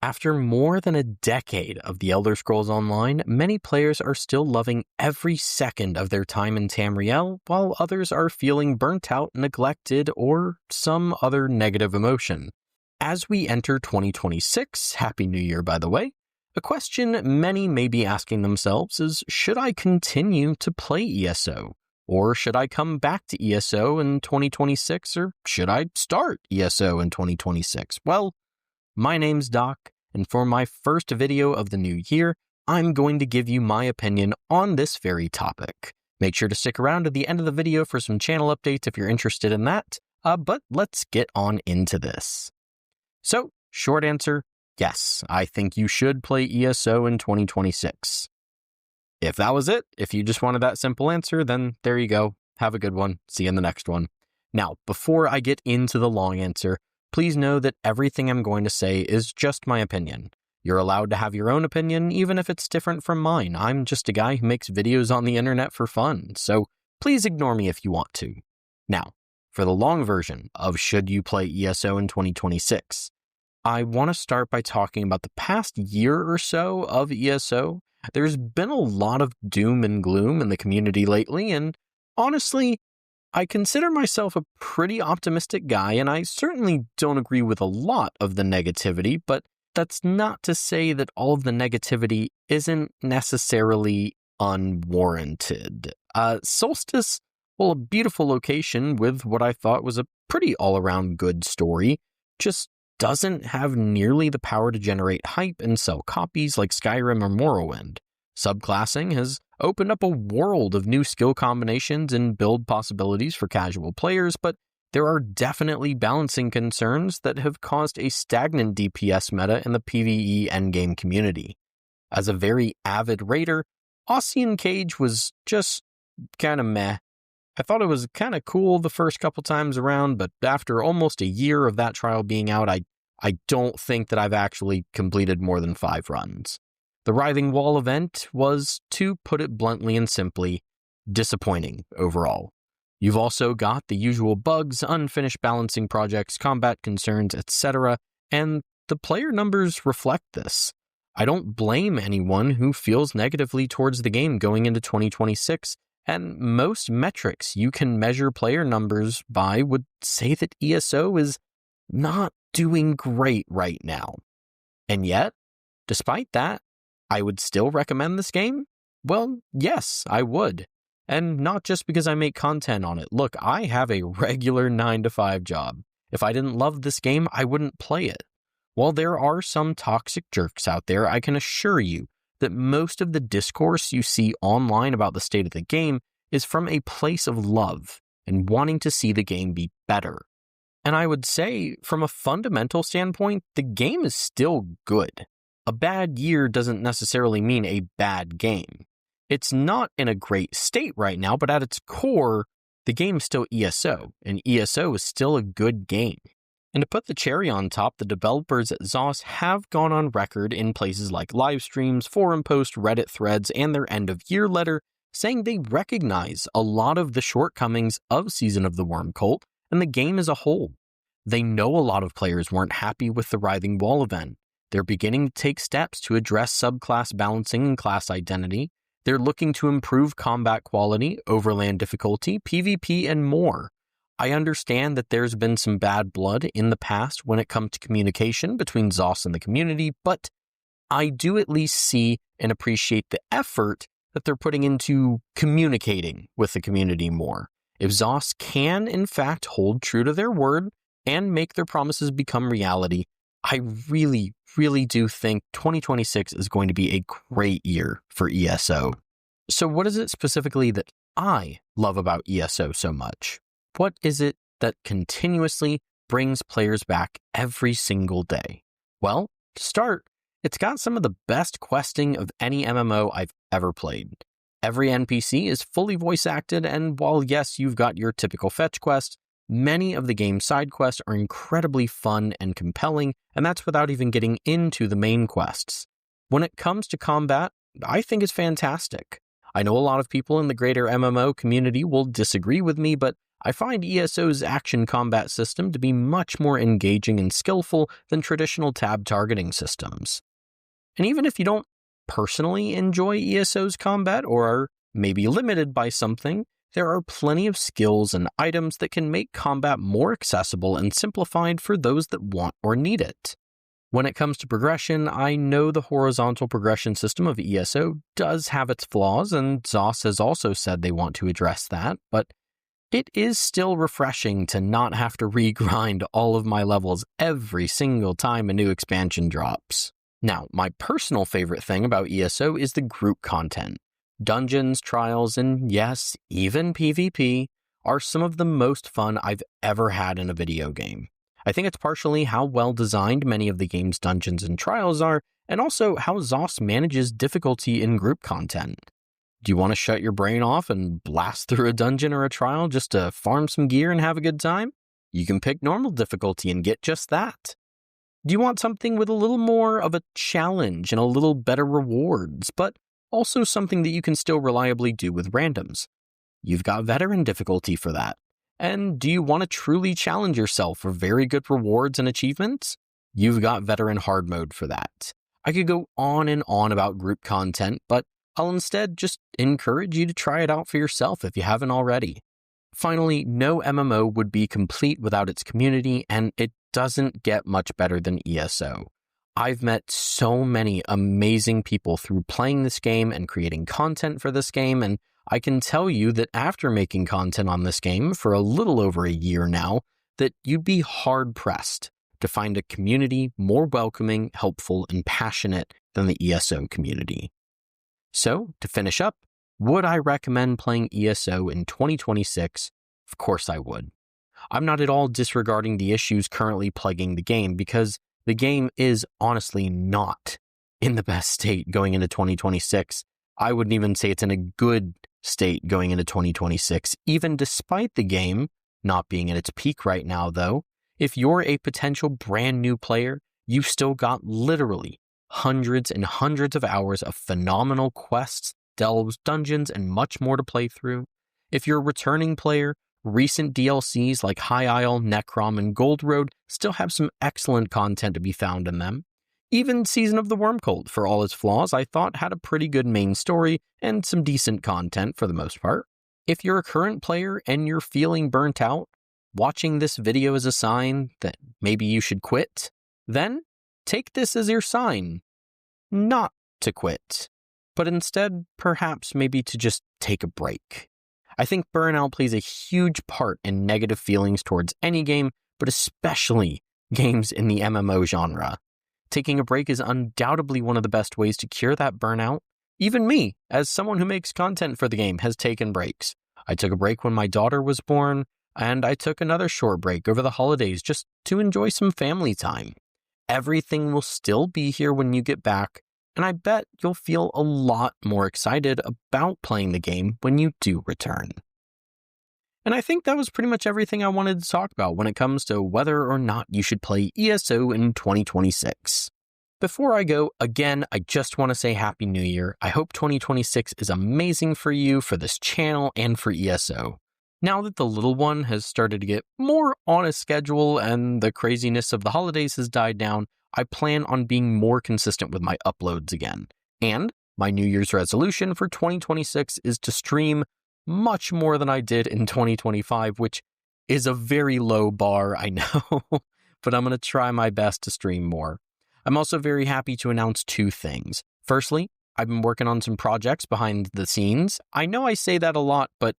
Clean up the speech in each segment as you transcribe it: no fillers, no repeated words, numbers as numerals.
After more than a decade of The Elder Scrolls Online, many players are still loving every second of their time in Tamriel, while others are feeling burnt out, neglected, or some other negative emotion. As we enter 2026, Happy New Year by the way, a question many may be asking themselves is, should I continue to play ESO? Or should I come back to ESO in 2026, or should I start ESO in 2026? Well, my name's Doc, and for my first video of the new year, I'm going to give you my opinion on this very topic. Make sure to stick around to the end of the video for some channel updates if you're interested in that, but let's get on into this. So, short answer, yes, I think you should play ESO in 2026. If that was it, if you just wanted that simple answer, then there you go. Have a good one. See you in the next one. Now, before I get into the long answer, please know that everything I'm going to say is just my opinion. You're allowed to have your own opinion, even if it's different from mine. I'm just a guy who makes videos on the internet for fun, so please ignore me if you want to. Now, for the long version of should you play ESO in 2026, I want to start by talking about the past year or so of ESO. There's been a lot of doom and gloom in the community lately, and honestly, I consider myself a pretty optimistic guy, and I certainly don't agree with a lot of the negativity, but that's not to say that all of the negativity isn't necessarily unwarranted. Solstice, well, a beautiful location with what I thought was a pretty all-around good story, just doesn't have nearly the power to generate hype and sell copies like Skyrim or Morrowind. Subclassing has opened up a world of new skill combinations and build possibilities for casual players, but there are definitely balancing concerns that have caused a stagnant DPS meta in the PvE endgame community. As a very avid raider, Ossian Cage was just kinda meh. I thought it was kinda cool the first couple times around, but after almost a year of that trial being out, I don't think that I've actually completed more than 5 runs. The Writhing Wall event was, to put it bluntly and simply, disappointing overall. You've also got the usual bugs, unfinished balancing projects, combat concerns, etc., and the player numbers reflect this. I don't blame anyone who feels negatively towards the game going into 2026, and most metrics you can measure player numbers by would say that ESO is not doing great right now. And yet, despite that, I would still recommend this game? Well, yes, I would. And not just because I make content on it. Look, I have a regular 9-to-5 job. If I didn't love this game, I wouldn't play it. While there are some toxic jerks out there, I can assure you that most of the discourse you see online about the state of the game is from a place of love and wanting to see the game be better. And I would say, from a fundamental standpoint, the game is still good. A bad year doesn't necessarily mean a bad game. It's not in a great state right now, but at its core, the game is still ESO, and ESO is still a good game. And to put the cherry on top, the developers at ZOS have gone on record in places like live streams, forum posts, Reddit threads, and their end-of-year letter, saying they recognize a lot of the shortcomings of Season of the Worm Cult and the game as a whole. They know a lot of players weren't happy with the Writhing Wall event. They're beginning to take steps to address subclass balancing and class identity. They're looking to improve combat quality, overland difficulty, PvP, and more. I understand that there's been some bad blood in the past when it comes to communication between ZOS and the community, but I do at least see and appreciate the effort that they're putting into communicating with the community more. If ZOS can, in fact, hold true to their word and make their promises become reality, I really do think 2026 is going to be a great year for ESO. So what is it specifically that I love about ESO so much? What is it that continuously brings players back every single day? Well, to start, it's got some of the best questing of any MMO I've ever played. Every NPC is fully voice acted, and while yes, you've got your typical fetch quest, many of the game's side quests are incredibly fun and compelling, and that's without even getting into the main quests. When it comes to combat, I think it's fantastic. I know a lot of people in the greater MMO community will disagree with me, but I find ESO's action combat system to be much more engaging and skillful than traditional tab targeting systems. And even if you don't personally enjoy ESO's combat or are maybe limited by something, there are plenty of skills and items that can make combat more accessible and simplified for those that want or need it. When it comes to progression, I know the horizontal progression system of ESO does have its flaws, and ZOS has also said they want to address that, but it is still refreshing to not have to regrind all of my levels every single time a new expansion drops. Now, my personal favorite thing about ESO is the group content. Dungeons, trials, and yes, even PvP are some of the most fun I've ever had in a video game. I think it's partially how well designed many of the game's dungeons and trials are, and also how ZOS manages difficulty in group content. Do you want to shut your brain off and blast through a dungeon or a trial just to farm some gear and have a good time? You can pick normal difficulty and get just that. Do you want something with a little more of a challenge and a little better rewards, but also something that you can still reliably do with randoms? You've got veteran difficulty for that. And do you want to truly challenge yourself for very good rewards and achievements? You've got veteran hard mode for that. I could go on and on about group content, but I'll instead just encourage you to try it out for yourself if you haven't already. Finally, no MMO would be complete without its community, and it doesn't get much better than ESO. I've met so many amazing people through playing this game and creating content for this game, and I can tell you that after making content on this game for a little over a year now, that you'd be hard-pressed to find a community more welcoming, helpful, and passionate than the ESO community. So, to finish up, would I recommend playing ESO in 2026? Of course I would. I'm not at all disregarding the issues currently plaguing the game, because the game is honestly not in the best state going into 2026. I wouldn't even say it's in a good state going into 2026, even despite the game not being at its peak right now, though. If you're a potential brand new player, you've still got literally hundreds and hundreds of hours of phenomenal quests, delves, dungeons, and much more to play through. If you're a returning player, recent DLCs like High Isle, Necrom, and Gold Road still have some excellent content to be found in them. Even Season of the Wormcold, for all its flaws, I thought had a pretty good main story and some decent content for the most part. If you're a current player and you're feeling burnt out, watching this video is a sign that maybe you should quit, then take this as your sign not to quit, but instead perhaps maybe to just take a break. I think burnout plays a huge part in negative feelings towards any game, but especially games in the MMO genre. Taking a break is undoubtedly one of the best ways to cure that burnout. Even me, as someone who makes content for the game, has taken breaks. I took a break when my daughter was born, and I took another short break over the holidays just to enjoy some family time. Everything will still be here when you get back, and I bet you'll feel a lot more excited about playing the game when you do return. And I think that was pretty much everything I wanted to talk about when it comes to whether or not you should play ESO in 2026. Before I go, again, I just want to say Happy New Year. I hope 2026 is amazing for you, for this channel, and for ESO. Now that the little one has started to get more on a schedule and the craziness of the holidays has died down, I plan on being more consistent with my uploads again. And my New Year's resolution for 2026 is to stream much more than I did in 2025, which is a very low bar, I know, but I'm going to try my best to stream more. I'm also very happy to announce two things. Firstly, I've been working on some projects behind the scenes. I know I say that a lot, but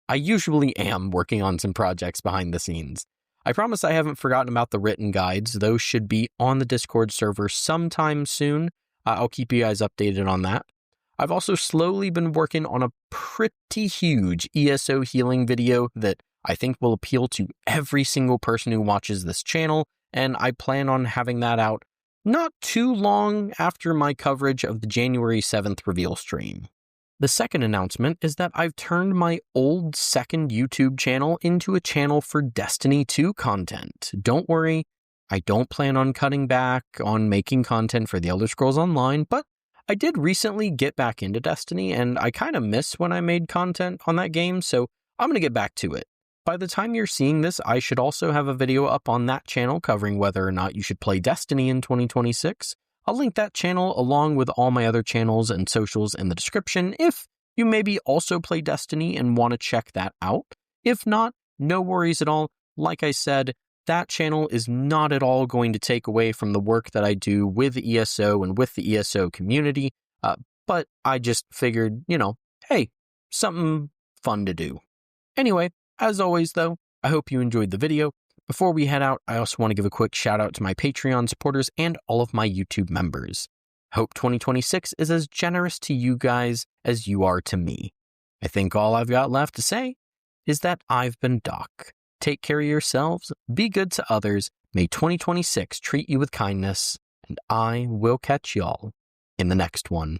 I usually am working on some projects behind the scenes. I promise I haven't forgotten about the written guides. Those should be on the Discord server sometime soon. I'll keep you guys updated on that. I've also slowly been working on a pretty huge ESO healing video that I think will appeal to every single person who watches this channel, and I plan on having that out not too long after my coverage of the January 7th reveal stream. The second announcement is that I've turned my old second YouTube channel into a channel for Destiny 2 content. Don't worry, I don't plan on cutting back on making content for The Elder Scrolls Online, but I did recently get back into Destiny, and I kind of miss when I made content on that game, so I'm going to get back to it. By the time you're seeing this, I should also have a video up on that channel covering whether or not you should play Destiny in 2026. I'll link that channel along with all my other channels and socials in the description if you maybe also play Destiny and want to check that out. If not, no worries at all. Like I said, that channel is not at all going to take away from the work that I do with ESO and with the ESO community, but I just figured, hey, something fun to do. Anyway, as always, though, I hope you enjoyed the video. Before we head out, I also want to give a quick shout out to my Patreon supporters and all of my YouTube members. Hope 2026 is as generous to you guys as you are to me. I think all I've got left to say is that I've been Doc. Take care of yourselves, be good to others, may 2026 treat you with kindness, and I will catch y'all in the next one.